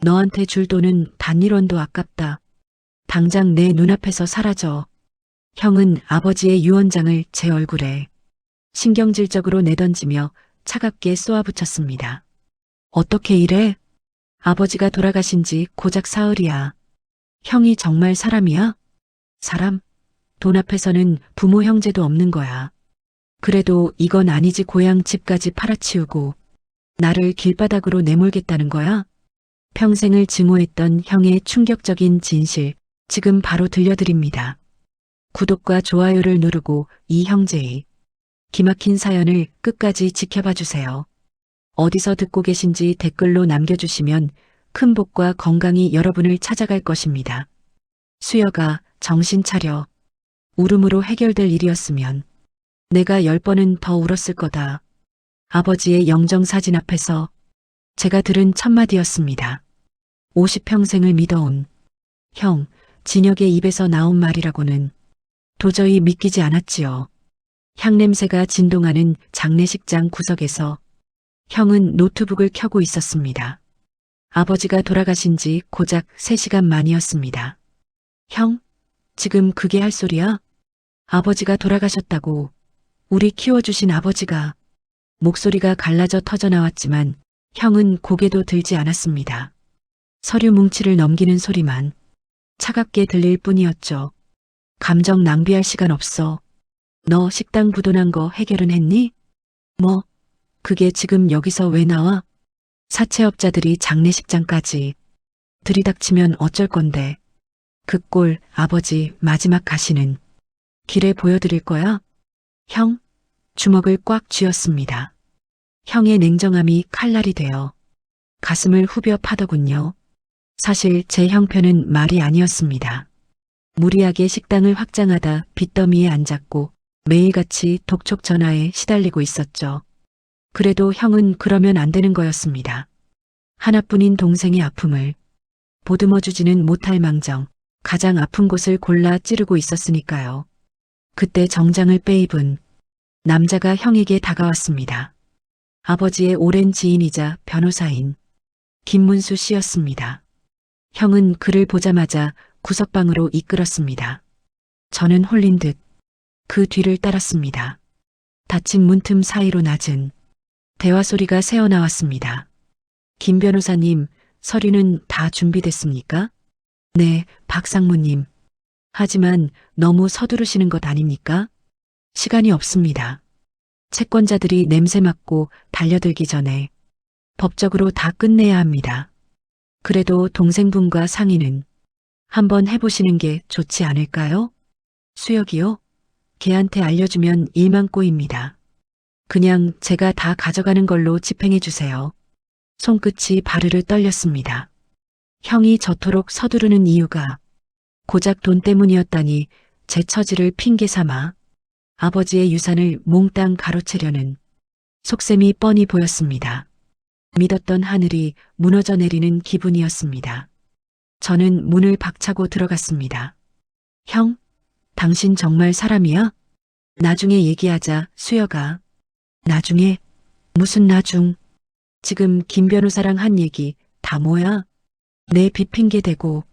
너한테 줄 돈은 단 1원도 아깝다. 당장 내 눈앞에서 사라져. 형은 아버지의 유언장을 제 얼굴에 신경질적으로 내던지며 차갑게 쏘아붙였습니다. 어떻게 이래? 아버지가 돌아가신 지 고작 사흘이야. 형이 정말 사람이야? 사람? 돈 앞에서는 부모 형제도 없는 거야. 그래도 이건 아니지. 고향 집까지 팔아치우고 나를 길바닥으로 내몰겠다는 거야? 평생을 증오했던 형의 충격적인 진실, 지금 바로 들려드립니다. 구독과 좋아요를 누르고 이 형제의 기막힌 사연을 끝까지 지켜봐 주세요. 어디서 듣고 계신지 댓글로 남겨주시면 큰 복과 건강이 여러분을 찾아갈 것입니다. 수여가 정신 차려. 울음으로 해결될 일이었으면 내가 10번은 더 울었을 거다. 아버지의 영정사진 앞에서 제가 들은 첫마디였습니다. 50평생을 믿어온 형, 진혁의 입에서 나온 말이라고는 도저히 믿기지 않았지요. 향냄새가 진동하는 장례식장 구석에서 형은 노트북을 켜고 있었습니다. 아버지가 돌아가신 지 고작 3시간 만이었습니다. 형, 지금 그게 할 소리야? 아버지가 돌아가셨다고. 우리 키워주신 아버지가. 목소리가 갈라져 터져나왔지만 형은 고개도 들지 않았습니다. 서류 뭉치를 넘기는 소리만 차갑게 들릴 뿐이었죠. 감정 낭비할 시간 없어. 너 식당 부도난 거 해결은 했니? 뭐? 그게 지금 여기서 왜 나와? 사채업자들이 장례식장까지 들이닥치면 어쩔 건데. 그 꼴 아버지 마지막 가시는 길에 보여드릴 거야? 형? 주먹을 꽉 쥐었습니다. 형의 냉정함이 칼날이 되어 가슴을 후벼 파더군요. 사실 제 형편은 말이 아니었습니다. 무리하게 식당을 확장하다 빚더미에 앉았고 매일같이 독촉 전화에 시달리고 있었죠. 그래도 형은 그러면 안 되는 거였습니다. 하나뿐인 동생의 아픔을 보듬어주지는 못할 망정 가장 아픈 곳을 골라 찌르고 있었으니까요. 그때 정장을 빼입은 남자가 형에게 다가왔습니다. 아버지의 오랜 지인이자 변호사인 김문수 씨였습니다. 형은 그를 보자마자 구석방으로 이끌었습니다. 저는 홀린 듯 그 뒤를 따랐습니다. 닫힌 문틈 사이로 낮은 대화 소리가 새어나왔습니다. 김 변호사님, 서류는 다 준비됐습니까? 네, 박상무님. 하지만 너무 서두르시는 것 아닙니까? 시간이 없습니다. 채권자들이 냄새 맡고 달려들기 전에 법적으로 다 끝내야 합니다. 그래도 동생분과 상의는 한번 해보시는 게 좋지 않을까요? 수혁이요? 걔한테 알려주면 일만 꼬입니다. 그냥 제가 다 가져가는 걸로 집행해 주세요. 손끝이 바르르 떨렸습니다. 형이 저토록 서두르는 이유가 고작 돈 때문이었다니 제 처지를 핑계 삼아 아버지의 유산을 몽땅 가로채려는 속셈이 뻔히 보였습니다. 믿었던 하늘이 무너져 내리는 기분이었습니다. 저는 문을 박차고 들어갔습니다. 형, 당신 정말 사람이야? 나중에 얘기하자, 수여가. 나중에? 무슨 나중? 지금 김 변호사랑 한 얘기 다 뭐야? 내 빚 핑계 대고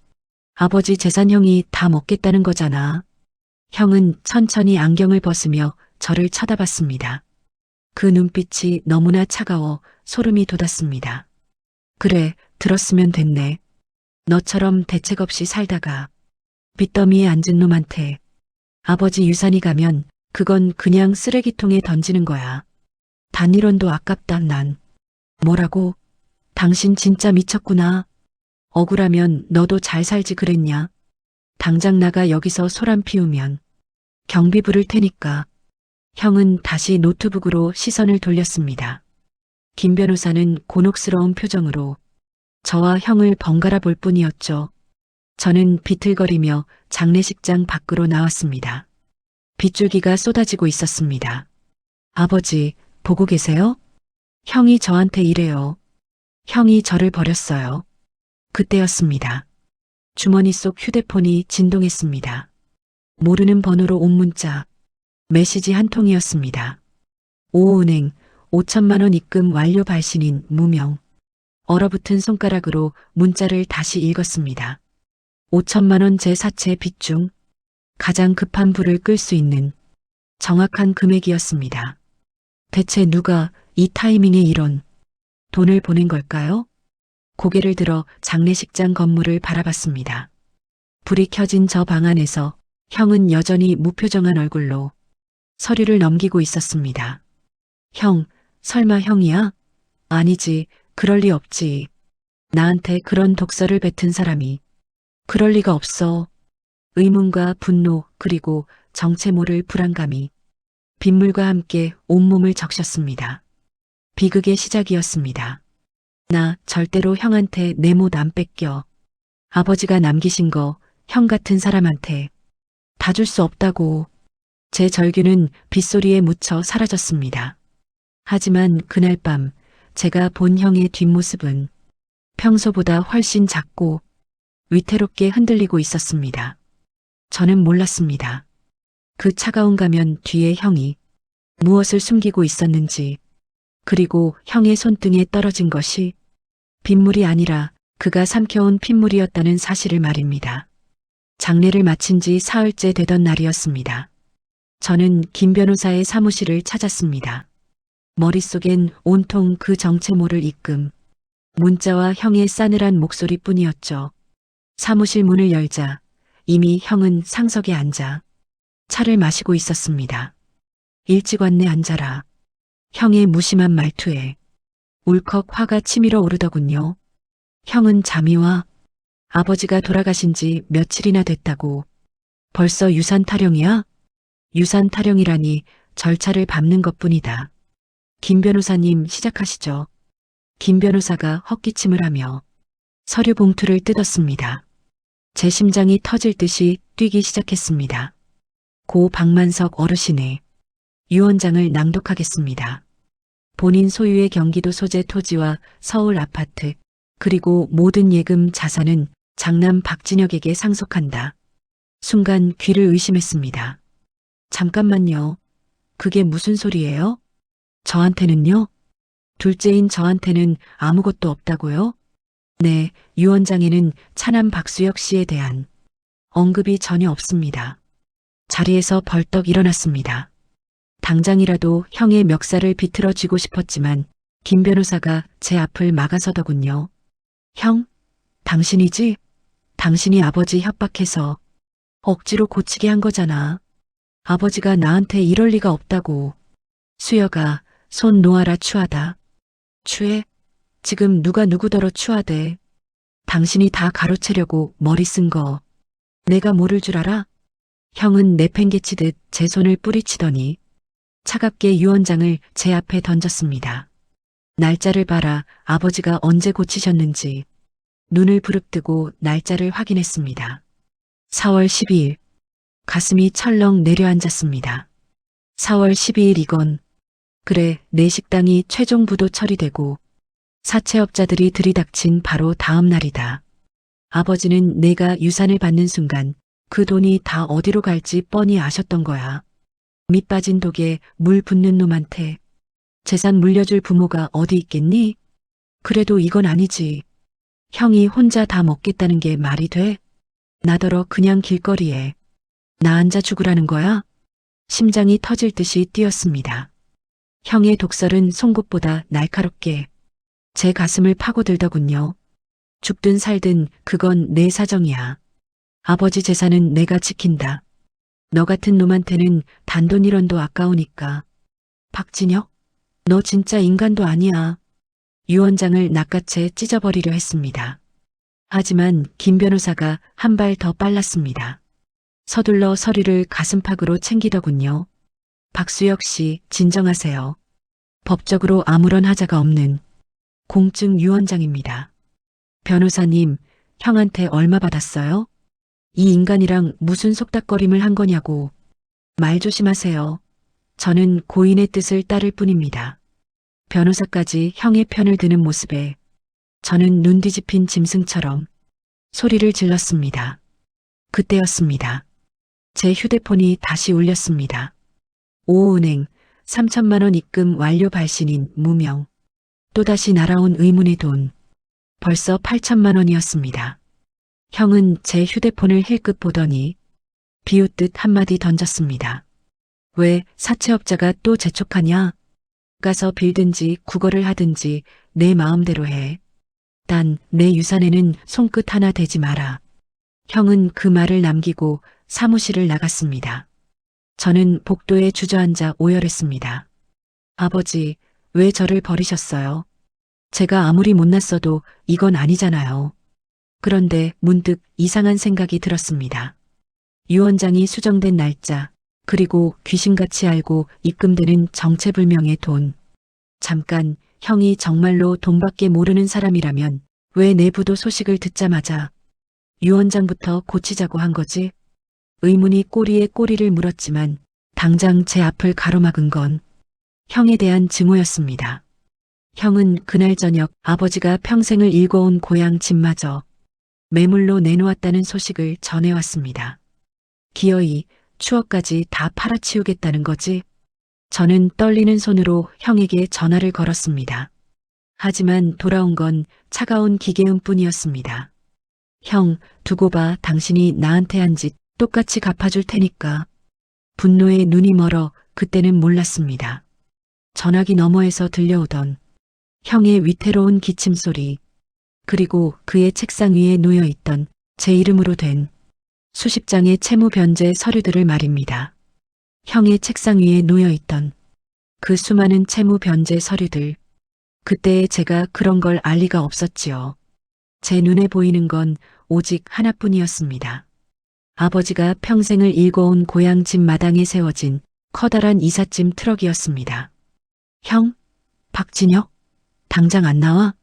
아버지 재산 형이 다 먹겠다는 거잖아. 형은 천천히 안경을 벗으며 저를 쳐다봤습니다. 그 눈빛이 너무나 차가워 소름이 돋았습니다. 그래, 들었으면 됐네. 너처럼 대책 없이 살다가 빚더미에 앉은 놈한테 아버지 유산이 가면 그건 그냥 쓰레기통에 던지는 거야. 단 1원도 아깝다, 난. 뭐라고? 당신 진짜 미쳤구나. 억울하면 너도 잘 살지 그랬냐? 당장 나가. 여기서 소란 피우면 경비 부를 테니까. 형은 다시 노트북으로 시선을 돌렸습니다. 김 변호사는 곤혹스러운 표정으로 저와 형을 번갈아 볼 뿐이었죠. 저는 비틀거리며 장례식장 밖으로 나왔습니다. 빗줄기가 쏟아지고 있었습니다. 아버지, 보고 계세요? 형이 저한테 이래요. 형이 저를 버렸어요. 그때였습니다. 주머니 속 휴대폰이 진동했습니다. 모르는 번호로 온 문자, 메시지 한 통이었습니다. 오은행 5천만 원 입금 완료. 발신인 무명. 얼어붙은 손가락으로 문자를 다시 읽었습니다. 5천만 원 제 사채 빚 중 가장 급한 불을 끌 수 있는 정확한 금액이었습니다. 대체 누가 이 타이밍에 이런 돈을 보낸 걸까요? 고개를 들어 장례식장 건물을 바라봤습니다. 불이 켜진 저 방 안에서 형은 여전히 무표정한 얼굴로 서류를 넘기고 있었습니다. 형, 설마 형이야? 아니지, 그럴 리 없지. 나한테 그런 독서를 뱉은 사람이 그럴 리가 없어. 의문과 분노 그리고 정체 모를 불안감이 빗물과 함께 온몸을 적셨습니다. 비극의 시작이었습니다. 나 절대로 형한테 내 못 안 뺏겨. 아버지가 남기신 거 형 같은 사람한테 다 줄 수 없다고. 제 절규는 빗소리에 묻혀 사라졌습니다. 하지만 그날 밤 제가 본 형의 뒷모습은 평소보다 훨씬 작고 위태롭게 흔들리고 있었습니다. 저는 몰랐습니다. 그 차가운 가면 뒤에 형이 무엇을 숨기고 있었는지, 그리고 형의 손등에 떨어진 것이 빗물이 아니라 그가 삼켜온 핏물이었다는 사실을 말입니다. 장례를 마친 지 사흘째 되던 날이었습니다. 저는 김 변호사의 사무실을 찾았습니다. 머릿속엔 온통 그 정체 모를 입금, 문자와 형의 싸늘한 목소리뿐이었죠. 사무실 문을 열자 이미 형은 상석에 앉아 차를 마시고 있었습니다. 일찍 왔네 앉아라. 형의 무심한 말투에 울컥 화가 치밀어 오르더군요. 형은 잠이 와. 아버지가 돌아가신 지 며칠이나 됐다고. 벌써 유산 타령이야? 유산 타령이라니 절차를 밟는 것뿐이다. 김 변호사님 시작하시죠. 김 변호사가 헛기침을 하며 서류 봉투를 뜯었습니다. 제 심장이 터질 듯이 뛰기 시작했습니다. 고 박만석 어르신의 유언장을 낭독하겠습니다. 본인 소유의 경기도 소재 토지와 서울 아파트 그리고 모든 예금 자산은 장남 박진혁에게 상속한다. 순간 귀를 의심했습니다. 잠깐만요. 그게 무슨 소리예요? 저한테는요? 둘째인 저한테는 아무것도 없다고요? 네, 유언장에는 차남 박수혁 씨에 대한 언급이 전혀 없습니다. 자리에서 벌떡 일어났습니다. 당장이라도 형의 멱살을 비틀어 쥐고 싶었지만 김 변호사가 제 앞을 막아서더군요. 형, 당신이지? 당신이 아버지 협박해서 억지로 고치게 한 거잖아. 아버지가 나한테 이럴 리가 없다고. 수혁아, 손 놓아라 추하다. 추해? 지금 누가 누구더러 추하대. 당신이 다 가로채려고 머리 쓴 거 내가 모를 줄 알아? 형은 내팽개치듯 제 손을 뿌리치더니 차갑게 유언장을 제 앞에 던졌습니다. 날짜를 봐라. 아버지가 언제 고치셨는지. 눈을 부릅뜨고 날짜를 확인했습니다. 4월 12일. 가슴이 철렁 내려앉았습니다. 4월 12일 이건 그래 내 식당이 최종 부도 처리되고 사채업자들이 들이닥친 바로 다음 날이다. 아버지는 내가 유산을 받는 순간 그 돈이 다 어디로 갈지 뻔히 아셨던 거야. 밑 빠진 독에 물 붓는 놈한테 재산 물려줄 부모가 어디 있겠니? 그래도 이건 아니지. 형이 혼자 다 먹겠다는 게 말이 돼? 나더러 그냥 길거리에 나 앉아 죽으라는 거야? 심장이 터질 듯이 뛰었습니다. 형의 독설은 송곳보다 날카롭게 제 가슴을 파고들더군요. 죽든 살든 그건 내 사정이야. 아버지 재산은 내가 지킨다. 너 같은 놈한테는 단돈 1원도 아까우니까. 박진혁, 너 진짜 인간도 아니야. 유언장을 낚아채 찢어버리려 했습니다. 하지만 김 변호사가 한 발 더 빨랐습니다. 서둘러 서류를 가슴팍으로 챙기더군요. 박수혁 씨, 진정하세요. 법적으로 아무런 하자가 없는 공증 유언장입니다. 변호사님, 형한테 얼마 받았어요? 이 인간이랑 무슨 속닥거림을 한 거냐고. 말 조심하세요. 저는 고인의 뜻을 따를 뿐입니다. 변호사까지 형의 편을 드는 모습에 저는 눈 뒤집힌 짐승처럼 소리를 질렀습니다. 그때였습니다. 제 휴대폰이 다시 울렸습니다. 오은행 3천만 원 입금 완료 발신인 무명. 또다시 날아온 의문의 돈. 벌써 8천만 원이었습니다. 형은 제 휴대폰을 힐끗 보더니 비웃듯 한마디 던졌습니다. 왜 사채업자가 또 재촉하냐? 가서 빌든지 구걸을 하든지 내 마음대로 해. 단 내 유산에는 손끝 하나 대지 마라. 형은 그 말을 남기고 사무실을 나갔습니다. 저는 복도에 주저앉아 오열했습니다. 아버지, 왜 저를 버리셨어요? 제가 아무리 못났어도 이건 아니잖아요. 그런데 문득 이상한 생각이 들었습니다. 유언장이 수정된 날짜, 그리고 귀신같이 알고 입금되는 정체불명의 돈. 잠깐, 형이 정말로 돈밖에 모르는 사람이라면 왜 내부도 소식을 듣자마자 유언장부터 고치자고 한 거지? 의문이 꼬리에 꼬리를 물었지만 당장 제 앞을 가로막은 건 형에 대한 증오였습니다. 형은 그날 저녁 아버지가 평생을 일궈온 고향 집마저 매물로 내놓았다는 소식을 전해왔습니다. 기어이 추억까지 다 팔아치우겠다는 거지? 저는 떨리는 손으로 형에게 전화를 걸었습니다. 하지만 돌아온 건 차가운 기계음뿐이었습니다. 형, 두고 봐. 당신이 나한테 한 짓 똑같이 갚아줄 테니까. 분노에 눈이 멀어 그때는 몰랐습니다. 전화기 너머에서 들려오던 형의 위태로운 기침 소리, 그리고 그의 책상 위에 놓여있던 제 이름으로 된 수십 장의 채무 변제 서류들을 말입니다. 형의 책상 위에 놓여있던 그 수많은 채무 변제 서류들. 그때의 제가 그런 걸 알 리가 없었지요. 제 눈에 보이는 건 오직 하나뿐이었습니다. 아버지가 평생을 일궈온 고향 집 마당에 세워진 커다란 이삿짐 트럭이었습니다. 형? 박진혁? 당장 안 나와?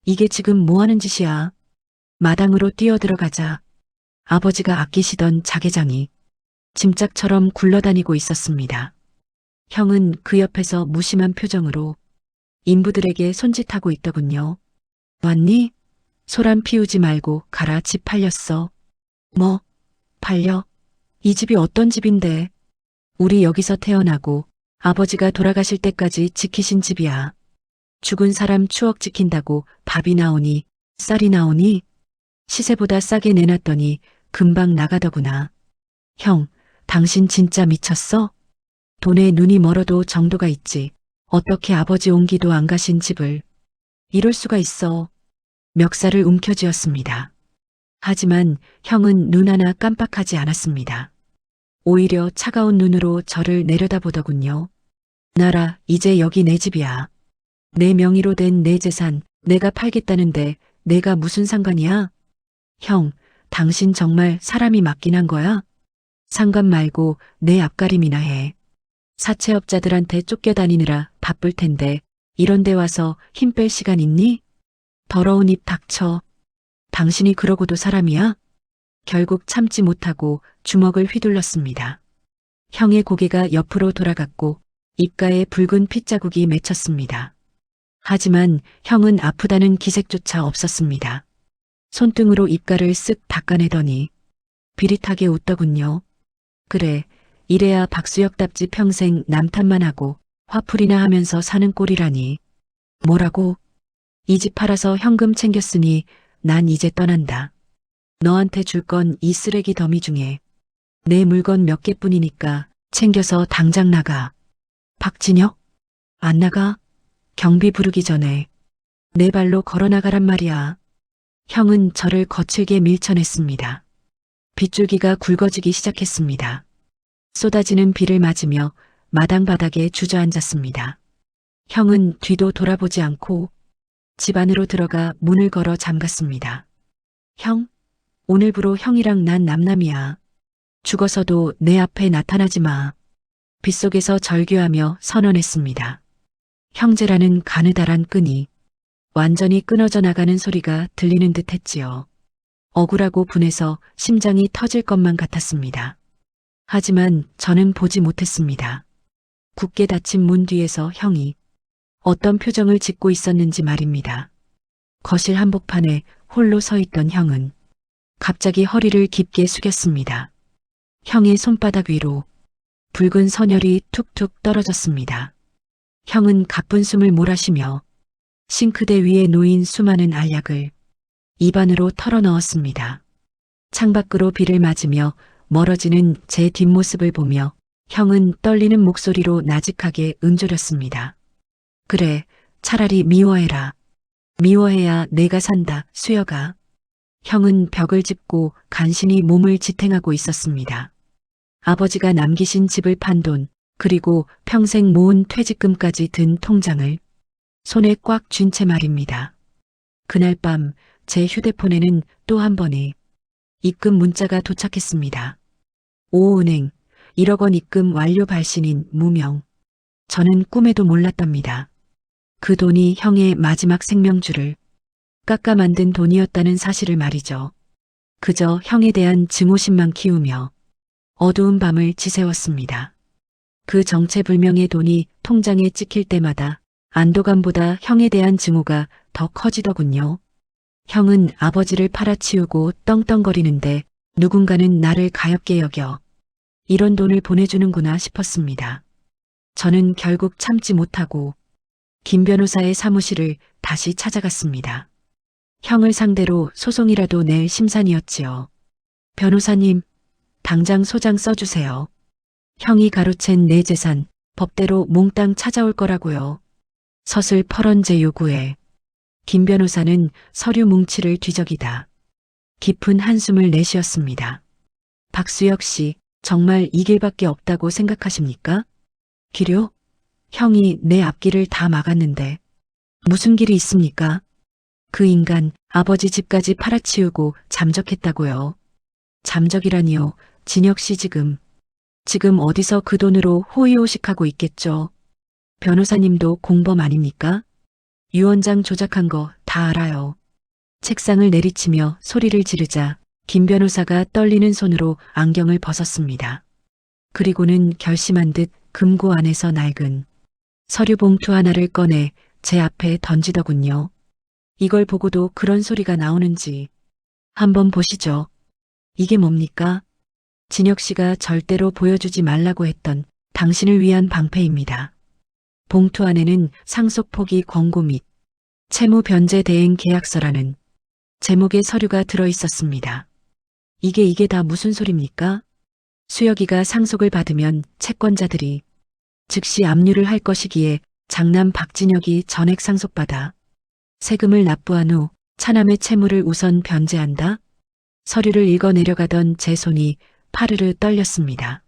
이게 지금 뭐 하는 짓이야? 마당으로 뛰어들어가자 아버지가 아끼시던 자개장이 짐짝처럼 굴러다니고 있었습니다. 형은 그 옆에서 무심한 표정으로 인부들에게 손짓하고 있더군요. 왔니? 소란 피우지 말고 가라. 집 팔렸어. 뭐? 팔려? 이 집이 어떤 집인데? 우리 여기서 태어나고 아버지가 돌아가실 때까지 지키신 집이야. 죽은 사람 추억 지킨다고 밥이 나오니 쌀이 나오니 시세보다 싸게 내놨더니 금방 나가더구나. 형, 당신 진짜 미쳤어? 돈에 눈이 멀어도 정도가 있지. 어떻게 아버지 온기도 안 가신 집을. 이럴 수가 있어. 멱살을 움켜쥐었습니다. 하지만 형은 눈 하나 깜빡하지 않았습니다. 오히려 차가운 눈으로 저를 내려다보더군요. 나라, 이제 여기 내 집이야. 내 명의로 된 내 재산 내가 팔겠다는데 내가 무슨 상관이야? 형, 당신 정말 사람이 맞긴 한 거야? 상관 말고 내 앞가림이나 해. 사채업자들한테 쫓겨다니느라 바쁠 텐데 이런 데 와서 힘 뺄 시간 있니? 더러운 입 닥쳐. 당신이 그러고도 사람이야? 결국 참지 못하고 주먹을 휘둘렀습니다. 형의 고개가 옆으로 돌아갔고 입가에 붉은 핏자국이 맺혔습니다. 하지만 형은 아프다는 기색조차 없었습니다. 손등으로 입가를 쓱 닦아내더니 비릿하게 웃더군요. 그래, 이래야 박수혁답지 평생 남탓만 하고 화풀이나 하면서 사는 꼴이라니. 뭐라고? 이 집 팔아서 현금 챙겼으니 난 이제 떠난다. 너한테 줄 건 이 쓰레기 더미 중에 내 물건 몇 개뿐이니까 챙겨서 당장 나가. 박진혁? 안 나가? 경비 부르기 전에 내 발로 걸어 나가란 말이야. 형은 저를 거칠게 밀쳐냈습니다. 빗줄기가 굵어지기 시작했습니다. 쏟아지는 비를 맞으며 마당 바닥에 주저앉았습니다. 형은 뒤도 돌아보지 않고 집 안으로 들어가 문을 걸어 잠갔습니다. 형, 오늘부로 형이랑 난 남남이야. 죽어서도 내 앞에 나타나지 마. 빗속에서 절규하며 선언했습니다. 형제라는 가느다란 끈이 완전히 끊어져 나가는 소리가 들리는 듯 했지요. 억울하고 분해서 심장이 터질 것만 같았습니다. 하지만 저는 보지 못했습니다. 굳게 닫힌 문 뒤에서 형이 어떤 표정을 짓고 있었는지 말입니다. 거실 한복판에 홀로 서 있던 형은 갑자기 허리를 깊게 숙였습니다. 형의 손바닥 위로 붉은 선혈이 툭툭 떨어졌습니다. 형은 가쁜 숨을 몰아쉬며 싱크대 위에 놓인 수많은 알약을 입안으로 털어넣었습니다. 창밖으로 비를 맞으며 멀어지는 제 뒷모습을 보며 형은 떨리는 목소리로 나직하게 은조렸습니다. 그래, 차라리 미워해라. 미워해야 내가 산다, 수여가. 형은 벽을 짚고 간신히 몸을 지탱하고 있었습니다. 아버지가 남기신 집을 판 돈, 그리고 평생 모은 퇴직금까지 든 통장을 손에 꽉 쥔 채 말입니다. 그날 밤 제 휴대폰에는 또 한 번의 입금 문자가 도착했습니다. 오은행 1억 원 입금 완료 발신인 무명. 저는 꿈에도 몰랐답니다. 그 돈이 형의 마지막 생명줄을 깎아 만든 돈이었다는 사실을 말이죠. 그저 형에 대한 증오심만 키우며 어두운 밤을 지새웠습니다. 그 정체불명의 돈이 통장에 찍힐 때마다 안도감보다 형에 대한 증오가 더 커지더군요. 형은 아버지를 팔아치우고 떵떵거리는데 누군가는 나를 가엾게 여겨 이런 돈을 보내주는구나 싶었습니다. 저는 결국 참지 못하고 김 변호사의 사무실을 다시 찾아갔습니다. 형을 상대로 소송이라도 낼 심산이었지요. 변호사님, 당장 소장 써주세요. 형이 가로챈 내 재산 법대로 몽땅 찾아올 거라고요. 서슬퍼런 제 요구에 김 변호사는 서류 뭉치를 뒤적이다 깊은 한숨을 내쉬었습니다. 박수혁 씨, 정말 이 길밖에 없다고 생각하십니까? 길요? 형이 내 앞길을 다 막았는데 무슨 길이 있습니까? 그 인간 아버지 집까지 팔아치우고 잠적했다고요. 잠적이라니요. 진혁 씨 지금 어디서 그 돈으로 호의호식하고 있겠죠. 변호사님도 공범 아닙니까? 유언장 조작한 거 다 알아요. 책상을 내리치며 소리를 지르자 김 변호사가 떨리는 손으로 안경을 벗었습니다. 그리고는 결심한 듯 금고 안에서 낡은 서류 봉투 하나를 꺼내 제 앞에 던지더군요. 이걸 보고도 그런 소리가 나오는지 한번 보시죠. 이게 뭡니까? 진혁 씨가 절대로 보여주지 말라고 했던 당신을 위한 방패입니다. 봉투 안에는 상속 포기 권고 및 채무 변제 대행 계약서라는 제목의 서류가 들어 있었습니다. 이게 다 무슨 소립니까? 수혁이가 상속을 받으면 채권자들이 즉시 압류를 할 것이기에 장남 박진혁이 전액 상속받아 세금을 납부한 후 차남의 채무를 우선 변제한다? 서류를 읽어 내려가던 제 손이 파르르 떨렸습니다.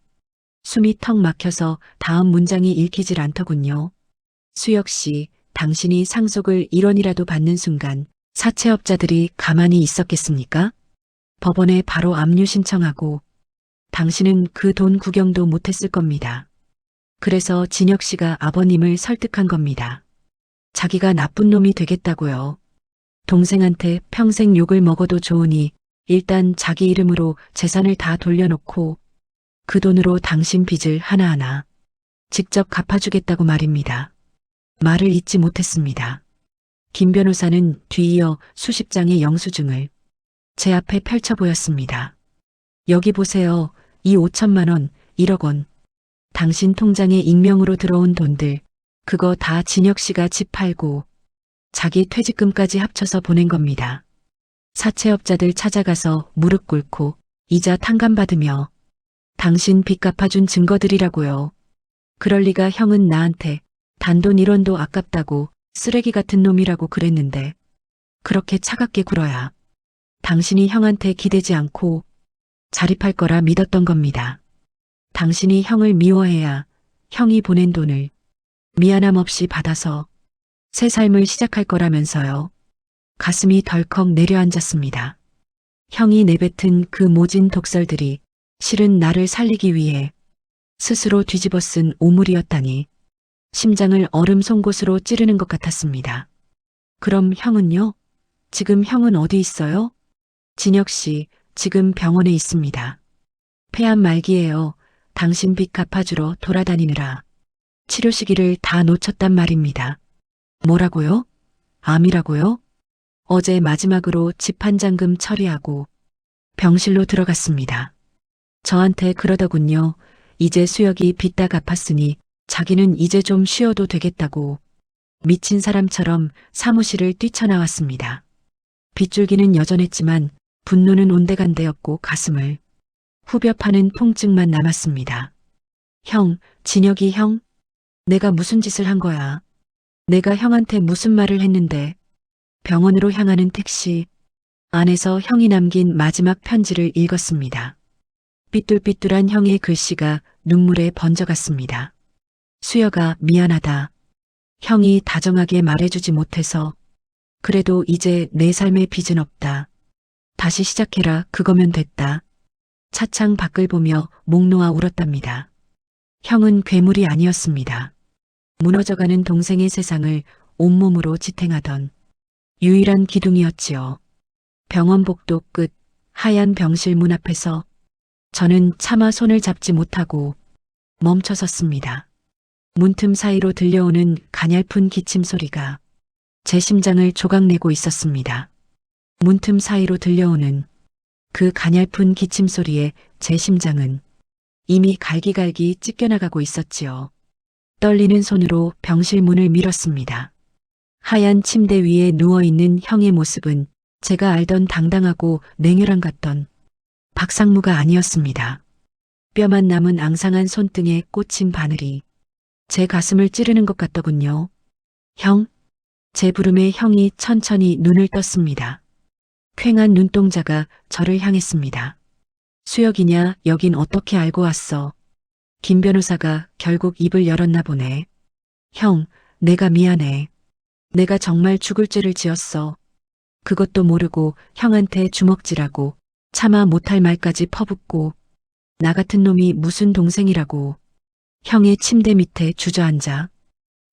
숨이 턱 막혀서 다음 문장이 읽히질 않더군요. 수혁 씨, 당신이 상속을 1원이라도 받는 순간 사채업자들이 가만히 있었겠습니까? 법원에 바로 압류 신청하고 당신은 그 돈 구경도 못했을 겁니다. 그래서 진혁 씨가 아버님을 설득한 겁니다. 자기가 나쁜 놈이 되겠다고요. 동생한테 평생 욕을 먹어도 좋으니 일단 자기 이름으로 재산을 다 돌려놓고 그 돈으로 당신 빚을 하나하나 직접 갚아주겠다고 말입니다. 말을 잇지 못했습니다. 김 변호사는 뒤이어 수십 장의 영수증을 제 앞에 펼쳐 보였습니다. 여기 보세요. 이 5천만 원, 1억 원. 당신 통장에 익명으로 들어온 돈들, 그거 다 진혁 씨가 집 팔고 자기 퇴직금까지 합쳐서 보낸 겁니다. 사채업자들 찾아가서 무릎 꿇고 이자 탕감받으며 당신 빚 갚아준 증거들이라고요. 그럴 리가. 형은 나한테 단돈 1원도 아깝다고 쓰레기 같은 놈이라고 그랬는데 그렇게 차갑게 굴어야 당신이 형한테 기대지 않고 자립할 거라 믿었던 겁니다. 당신이 형을 미워해야 형이 보낸 돈을 미안함 없이 받아서 새 삶을 시작할 거라면서요. 가슴이 덜컥 내려앉았습니다. 형이 내뱉은 그 모진 독설들이 실은 나를 살리기 위해 스스로 뒤집어 쓴 오물이었다니 심장을 얼음 송곳으로 찌르는 것 같았습니다. 그럼 형은요? 지금 형은 어디 있어요? 진혁 씨, 지금 병원에 있습니다. 폐암 말기예요. 당신 빚 갚아주러 돌아다니느라 치료 시기를 다 놓쳤단 말입니다. 뭐라고요? 암이라고요? 어제 마지막으로 집 판장금 처리하고 병실로 들어갔습니다. 저한테 그러더군요. 이제 수혁이 빚 다 갚았으니 자기는 이제 좀 쉬어도 되겠다고 미친 사람처럼 사무실을 뛰쳐나왔습니다. 빗줄기는 여전했지만 분노는 온데간데였고 가슴을 후벼 파는 통증만 남았습니다. 형, 진혁이 형, 내가 무슨 짓을 한 거야? 내가 형한테 무슨 말을 했는데? 병원으로 향하는 택시 안에서 형이 남긴 마지막 편지를 읽었습니다. 삐뚤삐뚤한 형의 글씨가 눈물에 번져갔습니다. 수여가 미안하다. 형이 다정하게 말해주지 못해서. 그래도 이제 내 삶에 빚은 없다. 다시 시작해라. 그거면 됐다. 차창 밖을 보며 목 놓아 울었답니다. 형은 괴물이 아니었습니다. 무너져가는 동생의 세상을 온몸으로 지탱하던 유일한 기둥이었지요. 병원 복도 끝 하얀 병실 문 앞에서 저는 차마 손을 잡지 못하고 멈춰섰습니다. 문틈 사이로 들려오는 가냘픈 기침 소리가 제 심장을 조각내고 있었습니다. 문틈 사이로 들려오는 그 가냘픈 기침 소리에 제 심장은 이미 갈기갈기 찢겨나가고 있었지요. 떨리는 손으로 병실 문을 밀었습니다. 하얀 침대 위에 누워있는 형의 모습은 제가 알던 당당하고 냉혈한 같던 박상무가 아니었습니다. 뼈만 남은 앙상한 손등에 꽂힌 바늘이 제 가슴을 찌르는 것 같더군요. 형? 제 부름에 형이 천천히 눈을 떴습니다. 퀭한 눈동자가 저를 향했습니다. 수혁이냐, 여긴 어떻게 알고 왔어? 김 변호사가 결국 입을 열었나 보네. 형, 내가 미안해. 내가 정말 죽을 죄를 지었어. 그것도 모르고 형한테 주먹질하고 차마 못할 말까지 퍼붓고 나 같은 놈이 무슨 동생이라고. 형의 침대 밑에 주저앉아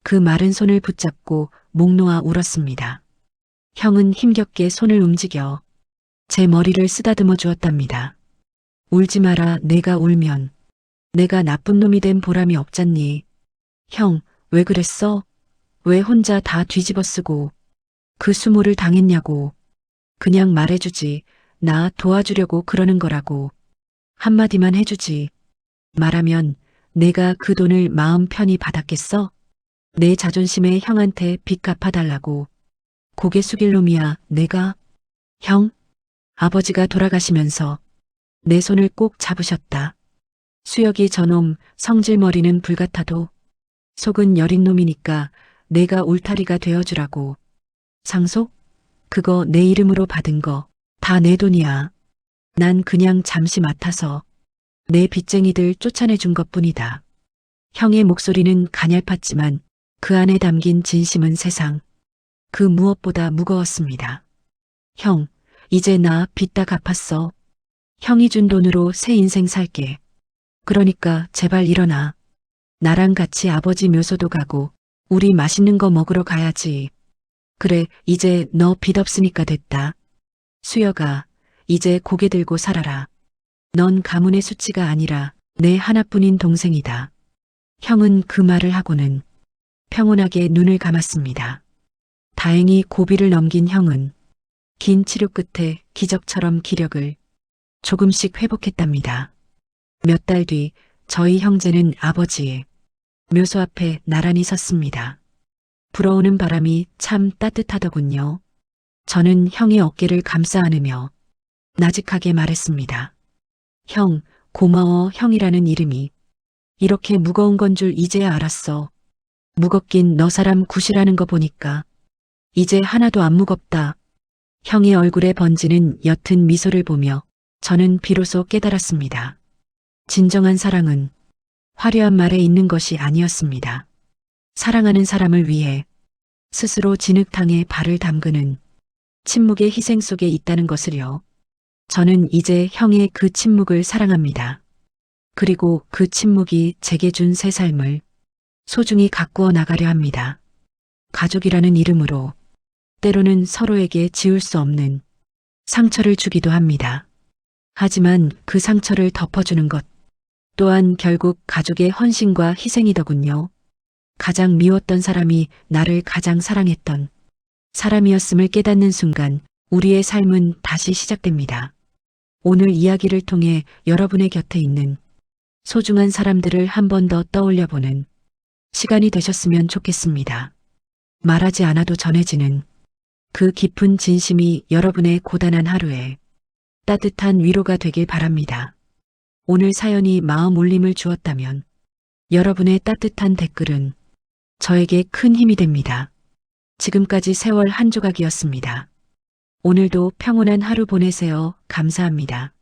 그 마른 손을 붙잡고 목 놓아 울었습니다. 형은 힘겹게 손을 움직여 제 머리를 쓰다듬어 주었답니다. 울지 마라. 내가 울면 내가 나쁜 놈이 된 보람이 없잖니. 형, 왜 그랬어? 왜 혼자 다 뒤집어 쓰고 그 수모를 당했냐고. 그냥 말해주지. 나 도와주려고 그러는 거라고. 한마디만 해주지. 말하면 내가 그 돈을 마음 편히 받았겠어? 내 자존심에 형한테 빚 갚아달라고. 고개 숙일 놈이야, 내가. 형, 아버지가 돌아가시면서 내 손을 꼭 잡으셨다. 수혁이 저놈 성질머리는 불같아도 속은 여린 놈이니까 내가 울타리가 되어주라고. 상속? 그거 내 이름으로 받은 거 다 내 돈이야. 난 그냥 잠시 맡아서 내 빚쟁이들 쫓아내준 것뿐이다. 형의 목소리는 가냘팠지만 그 안에 담긴 진심은 세상 그 무엇보다 무거웠습니다. 형, 이제 나 빚 다 갚았어. 형이 준 돈으로 새 인생 살게. 그러니까 제발 일어나. 나랑 같이 아버지 묘소도 가고 우리 맛있는 거 먹으러 가야지. 그래, 이제 너 빚 없으니까 됐다. 수여가, 이제 고개 들고 살아라. 넌 가문의 수치가 아니라 내 하나뿐인 동생이다. 형은 그 말을 하고는 평온하게 눈을 감았습니다. 다행히 고비를 넘긴 형은 긴 치료 끝에 기적처럼 기력을 조금씩 회복했답니다. 몇 달 뒤 저희 형제는 아버지의 묘소 앞에 나란히 섰습니다. 불어오는 바람이 참 따뜻하더군요. 저는 형의 어깨를 감싸 안으며 나직하게 말했습니다. 형, 고마워. 형이라는 이름이 이렇게 무거운 건 줄 이제야 알았어. 무겁긴 너 사람 굿이라는 거 보니까 이제 하나도 안 무겁다. 형의 얼굴에 번지는 옅은 미소를 보며 저는 비로소 깨달았습니다. 진정한 사랑은 화려한 말에 있는 것이 아니었습니다. 사랑하는 사람을 위해 스스로 진흙탕에 발을 담그는 침묵의 희생 속에 있다는 것을요. 저는 이제 형의 그 침묵을 사랑합니다. 그리고 그 침묵이 제게 준 새 삶을 소중히 가꾸어 나가려 합니다. 가족이라는 이름으로 때로는 서로에게 지울 수 없는 상처를 주기도 합니다. 하지만 그 상처를 덮어주는 것 또한 결국 가족의 헌신과 희생이더군요. 가장 미웠던 사람이 나를 가장 사랑했던 사람이었음을 깨닫는 순간 우리의 삶은 다시 시작됩니다. 오늘 이야기를 통해 여러분의 곁에 있는 소중한 사람들을 한 번 더 떠올려보는 시간이 되셨으면 좋겠습니다. 말하지 않아도 전해지는 그 깊은 진심이 여러분의 고단한 하루에 따뜻한 위로가 되길 바랍니다. 오늘 사연이 마음 울림을 주었다면 여러분의 따뜻한 댓글은 저에게 큰 힘이 됩니다. 지금까지 세월 한 조각이었습니다. 오늘도 평온한 하루 보내세요. 감사합니다.